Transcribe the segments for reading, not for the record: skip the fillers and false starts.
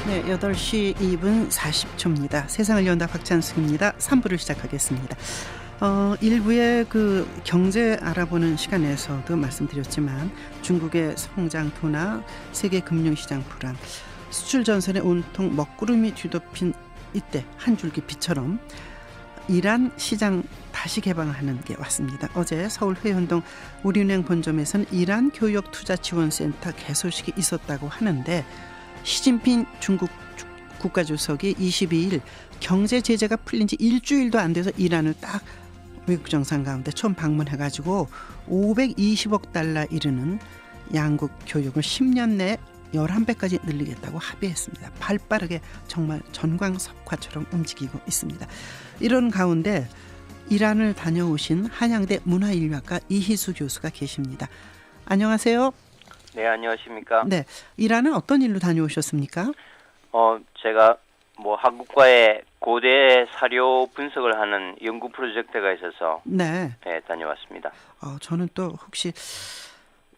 네, 8시 2분 40초입니다. 세상을 연다 박찬숙입니다. 3부를 시작하겠습니다. 1부의 그 경제 알아보는 시간에서도 말씀드렸지만 중국의 성장 둔화, 세계 금융시장 불안, 수출 전선에 온통 먹구름이 뒤덮인 이때 한 줄기 빛처럼 이란 시장 다시 개방하는 게 왔습니다. 어제 서울 회원동 우리은행 본점에서는 이란 교역투자지원센터 개소식이 있었다고 하는데 시진핑 중국 국가주석이 22일 경제 제재가 풀린 지 일주일도 안 돼서 이란을 딱 외국 정상 가운데 처음 방문해가지고 520억 달러 이르는 양국 교역을 10년 내에 11배까지 늘리겠다고 합의했습니다. 발빠르게 정말 전광석화처럼 움직이고 있습니다. 이런 가운데 이란을 다녀오신 한양대 문화인류학과 이희수 교수가 계십니다. 안녕하세요. 네, 안녕하십니까. 네, 이란은 어떤 일로 다녀오셨습니까? 제가 한국과의 고대 사료 분석을 하는 연구 프로젝트가 있어서 네, 다녀왔습니다. 저는 또 혹시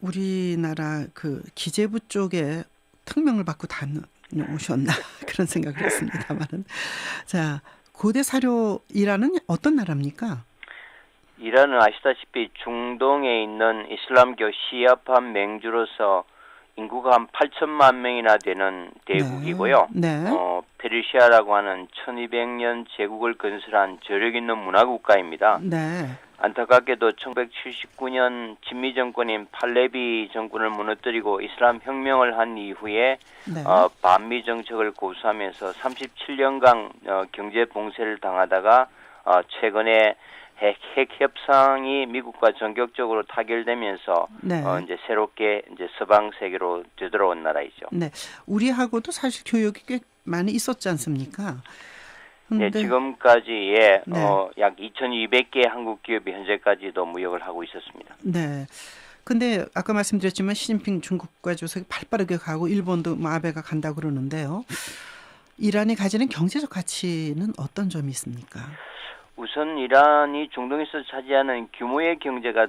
우리나라 그 기재부 쪽에 특명을 받고 다녀오셨나 그런 생각을 했습니다만은, 자, 고대 사료 이란은 어떤 나라입니까? 이란은 아시다시피 중동에 있는 이슬람교 시아파 맹주로서 인구가 한 8천만 명이나 되는 대국이고요. 네. 페르시아라고 하는 1200년 제국을 건설한 저력 있는 문화국가입니다. 네. 안타깝게도 1979년 진미 정권인 팔레비 정권을 무너뜨리고 이슬람 혁명을 한 이후에 네. 반미 정책을 고수하면서 37년간 경제 봉쇄를 당하다가 최근에 핵 협상이 미국과 전격적으로 타결되면서 네. 이제 새롭게 이제 서방 세계로 되돌아온 나라이죠. 네, 우리하고도 사실 교역이 꽤 많이 있었지 않습니까? 네, 지금까지 네. 약 2,200개 한국 기업이 현재까지도 무역을 하고 있었습니다. 네. 근데 아까 말씀드렸지만 시진핑 중국 국가주석이 발빠르게 가고 일본도 아베가 간다고 그러는데요. 이란이 가지는 경제적 가치는 어떤 점이 있습니까? 우선 이란이 중동에서 차지하는 규모의 경제가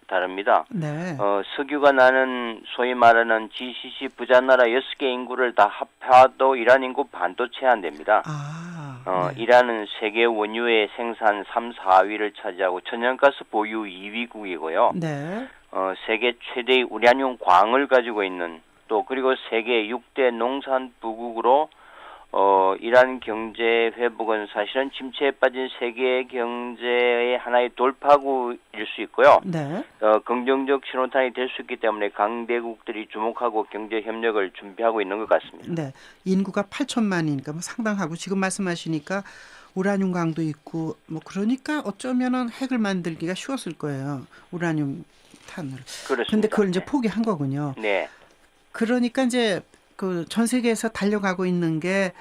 다릅니다. 네. 석유가 나는 소위 말하는 GCC 부자 나라 6개 인구를 다 합해도 이란 인구 반도 채 안 됩니다. 네. 이란은 세계 원유의 생산 3, 4위를 차지하고 천연가스 보유 2위국이고요. 네. 세계 최대의 우라늄 광을 가지고 있는 그리고 세계 6대 농산부국으로 이란 경제 회복은 사실은 침체에 빠진 세계 경제의 하나의 돌파구일 수 있고요. 네. 긍정적 신호탄이 될 수 있기 때문에 강대국들이 주목하고 경제 협력을 준비하고 있는 것 같습니다. 네. 인구가 8천만이니까 상당하고 지금 말씀하시니까 우라늄 강도 있고 그러니까 어쩌면은 핵을 만들기가 쉬웠을 거예요. 우라늄 탄을. 그렇습니다. 근데 그걸 이제 포기한 거군요. 네. 그러니까 이제 그 전 세계에서 달려가고 있는 게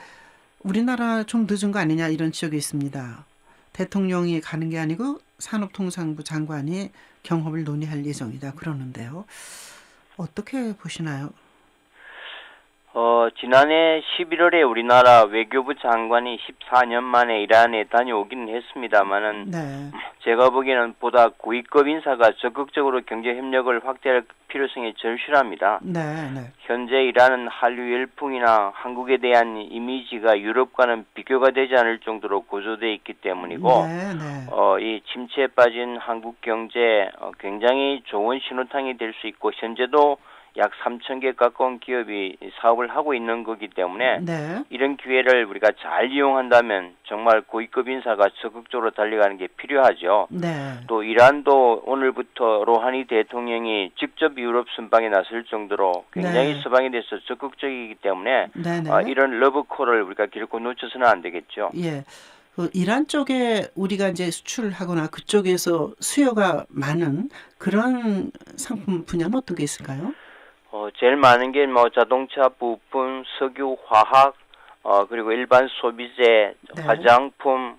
우리나라 좀 늦은 거 아니냐 이런 지적이 있습니다. 대통령이 가는 게 아니고 산업통상부 장관이 경협을 논의할 예정이다 그러는데요. 어떻게 보시나요? 지난해 11월에 우리나라 외교부 장관이 14년 만에 이란에 다녀오기는 했습니다만은 네. 제가 보기에는 보다 고위급 인사가 적극적으로 경제 협력을 확대할 필요성이 절실합니다. 네. 현재 이란은 한류 열풍이나 한국에 대한 이미지가 유럽과는 비교가 되지 않을 정도로 고조되어 있기 때문이고 이 침체에 빠진 한국 경제 굉장히 좋은 신호탄이 될 수 있고 현재도 약 3,000개 가까운 기업이 사업을 하고 있는 거기 때문에 이런 기회를 우리가 잘 이용한다면 정말 고위급 인사가 적극적으로 달려가는 게 필요하죠. 또 이란도 오늘부터 로하니 대통령이 직접 유럽 순방에 나설 정도로 굉장히 서방에 대해서 적극적이기 때문에 이런 러브콜을 우리가 결코 놓쳐서는 안 되겠죠. 예. 이란 쪽에 우리가 이제 수출을 하거나 그쪽에서 수요가 많은 그런 상품 분야는 어떤 게 있을까요? 제일 많은 게 자동차 부품, 석유, 화학, 그리고 일반 소비재, 화장품,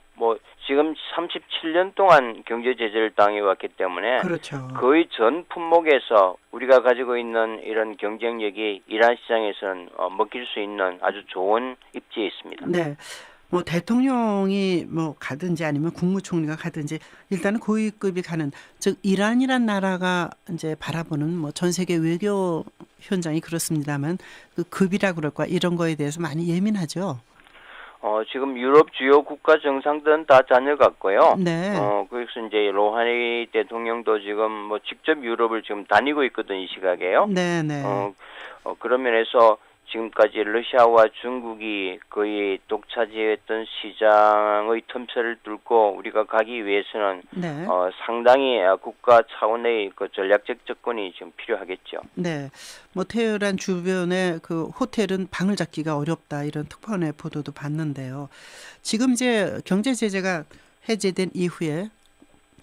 지금 37년 동안 경제 제재를 당해왔기 때문에 그렇죠. 거의 전 품목에서 우리가 가지고 있는 이런 경쟁력이 이란 시장에서는 먹힐 수 있는 아주 좋은 입지에 있습니다. 네. 대통령이 가든지 아니면 국무총리가 가든지 일단은 고위급이 가는, 즉 이란이란 나라가 이제 바라보는 전 세계 외교 현장이 그렇습니다만 그 급이라 그럴까 이런 거에 대해서 많이 예민하죠. 지금 유럽 주요 국가 정상들은 다 다녀갔고요. 네. 그래서 이제 로하니 대통령도 지금 뭐 직접 유럽을 지금 다니고 있거든, 이 시각에요. 네, 네. 그런 면에서 지금까지 러시아와 중국이 거의 독차지했던 시장의 틈새를 뚫고 우리가 가기 위해서는 네. 상당히 국가 차원의 그 전략적 접근이 지금 필요하겠죠. 네, 뭐 테헤란 주변의 그 호텔은 방을 잡기가 어렵다 이런 특파원의 보도도 봤는데요. 지금 이제 경제 제재가 해제된 이후에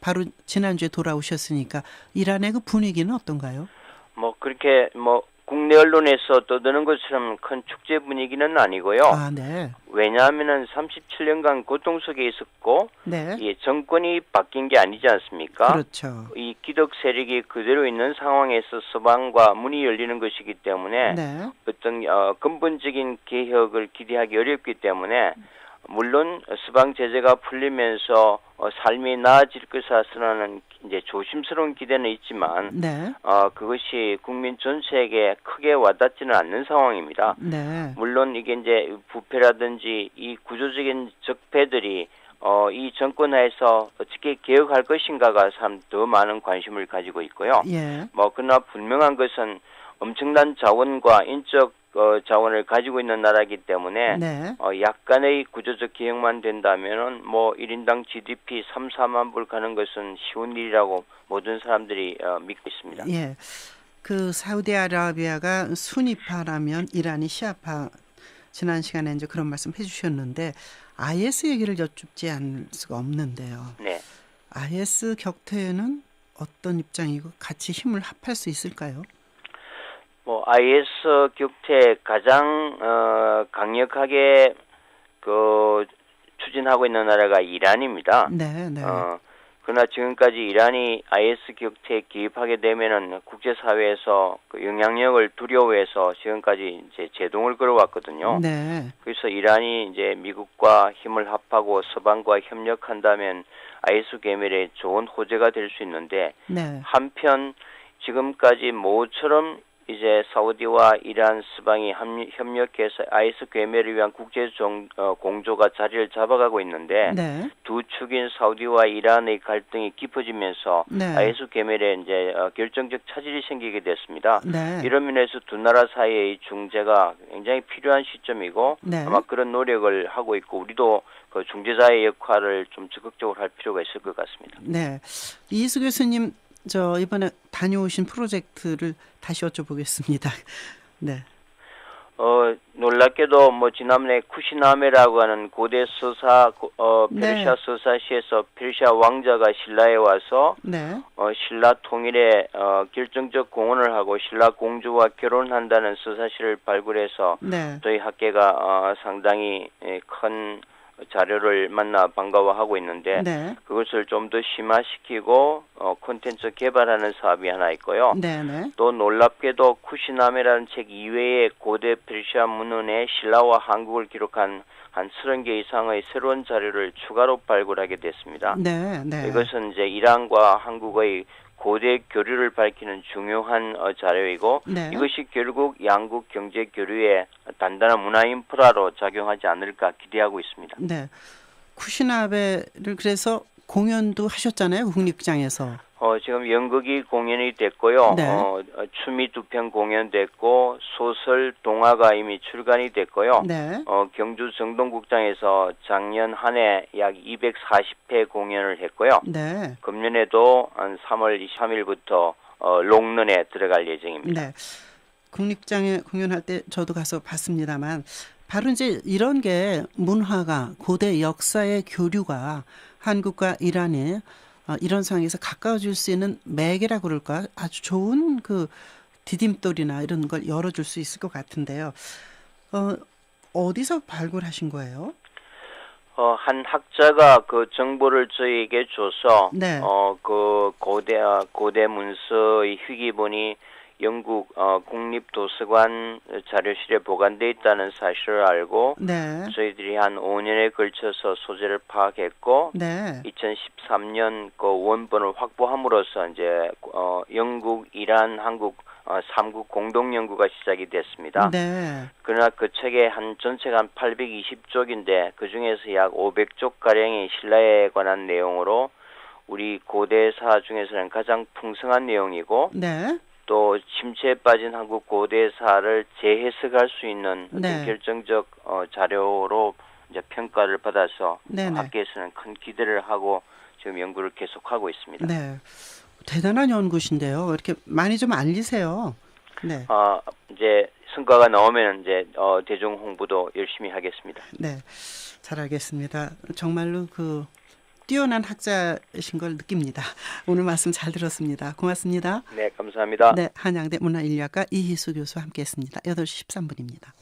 바로 지난주에 돌아오셨으니까 이란의 그 분위기는 어떤가요? 뭐 그렇게 뭐 국내 언론에서 떠드는 것처럼 큰 축제 분위기는 아니고요. 아, 네. 왜냐하면은 37년간 고통 속에 있었고, 네. 이 정권이 바뀐 게 아니지 않습니까? 그렇죠. 이 기득 세력이 그대로 있는 상황에서 서방과 문이 열리는 것이기 때문에 네. 어떤 근본적인 개혁을 기대하기 어렵기 때문에 물론 서방 제재가 풀리면서 삶이 나아질 것이라는 이제 조심스러운 기대는 있지만 네. 그것이 국민 전체에게 크게 와닿지는 않는 상황입니다. 네. 물론 이게 이제 부패라든지 이 구조적인 적폐들이 이 정권 하에서 어떻게 개혁할 것인가가 참 더 많은 관심을 가지고 있고요. 예. 뭐 그러나 분명한 것은 엄청난 자원과 인적 자원을 가지고 있는 나라이기 때문에 네. 약간의 구조적 개혁만 된다면은 뭐 1인당 GDP 3, 4만 불 가는 것은 쉬운 일이라고 모든 사람들이 믿고 있습니다. 예. 그 사우디아라비아가 수니파라면 이란이 시아파 지난 시간에 이제 그런 말씀 해주셨는데 IS 얘기를 여쭙지 않을 수가 없는데요. 네. IS 격퇴에는 어떤 입장이고 같이 힘을 합할 수 있을까요? 뭐 IS 격퇴 가장 강력하게 그 추진하고 있는 나라가 이란입니다. 네, 네. 그러나 지금까지 이란이 IS 격퇴에 개입하게 되면은 국제사회에서 그 영향력을 두려워해서 지금까지 이제 제동을 걸어왔거든요. 네. 그래서 이란이 이제 미국과 힘을 합하고 서방과 협력한다면 IS 괴멸에 좋은 호재가 될 수 있는데 네. 한편 지금까지 모처럼 이제 사우디와 이란 서방이 협력해서 IS 괴멸을 위한 국제 공조가 자리를 잡아가고 있는데 네. 두 축인 사우디와 이란의 갈등이 깊어지면서 네. IS 괴멸에 이제 결정적 차질이 생기게 됐습니다. 네. 이런 면에서 두 나라 사이의 중재가 굉장히 필요한 시점이고 네. 아마 그런 노력을 하고 있고 우리도 그 중재자의 역할을 좀 적극적으로 할 필요가 있을 것 같습니다. 네. 이희수 교수님 저 이번에 다녀오신 프로젝트를 다시 여쭤보겠습니다. 네. 놀랍게도 뭐 지난번에 쿠시나메라고 하는 고대 서사 페르시아 네. 서사시에서 페르시아 왕자가 신라에 와서 네. 신라 통일에 결정적 공헌을 하고 신라 공주와 결혼한다는 서사시를 발굴해서 네. 저희 학계가 상당히 큰 자료를 만나 반가워하고 있는데 네. 그것을 좀 더 심화시키고 콘텐츠 개발하는 사업이 하나 있고요. 네. 네. 또 놀랍게도 쿠시나메라는 책 이외에 고대 페르시아 문헌에 신라와 한국을 기록한 한 30개 이상의 새로운 자료를 추가로 발굴하게 됐습니다. 네. 네. 이것은 이제 이란과 한국의 고대 교류를 밝히는 중요한 자료이고 네. 이것이 결국 양국 경제 교류에 단단한 문화 인프라로 작용하지 않을까 기대하고 있습니다. 네. 쿠시나베를 그래서 공연도 하셨잖아요. 국립극장에서. 지금 연극이 공연이 됐고요. 네. 춤이 2편 공연됐고 소설 동화가 이미 출간이 됐고요. 네. 경주 정동극장에서 작년 한 해 약 240회 공연을 했고요. 네. 금년에도 한 3월 23일부터 롱런에 들어갈 예정입니다. 네. 국립극장에 공연할 때 저도 가서 봤습니다만 바로 이제 이런 게 문화가 고대 역사의 교류가 한국과 이란이 이런 상황에서 가까워질 수 있는 매개라 그럴까 아주 좋은 그 디딤돌이나 이런 걸 열어줄 수 있을 것 같은데요. 어디서 발굴하신 거예요? 한 학자가 그 정보를 저희에게 줘서 네. 그 고대 문서의 희귀본이 영국 국립도서관 자료실에 보관돼 있다는 사실을 알고 네. 저희들이 한 5년에 걸쳐서 소재를 파악했고 네. 2013년 그 원본을 확보함으로써 이제 영국, 이란, 한국 삼국 공동 연구가 시작이 됐습니다. 네. 그러나 그 책의 전체가 한 820쪽인데 그 중에서 약 500쪽 가량이 신라에 관한 내용으로 우리 고대사 중에서는 가장 풍성한 내용이고 네. 또 침체에 빠진 한국 고대사를 재해석할 수 있는 네. 결정적 자료로 이제 평가를 받아서 네네. 학계에서는 큰 기대를 하고 지금 연구를 계속하고 있습니다. 네. 대단한 연구신데요. 이렇게 많이 좀 알리세요. 네. 이제 성과가 나오면 이제 대중 홍보도 열심히 하겠습니다. 네. 잘 알겠습니다. 정말로 그 뛰어난 학자이신 걸 느낍니다. 오늘 말씀 잘 들었습니다. 고맙습니다. 네, 감사합니다. 네, 한양대 문화인류학과 이희수 교수와 함께했습니다. 8시 13분입니다.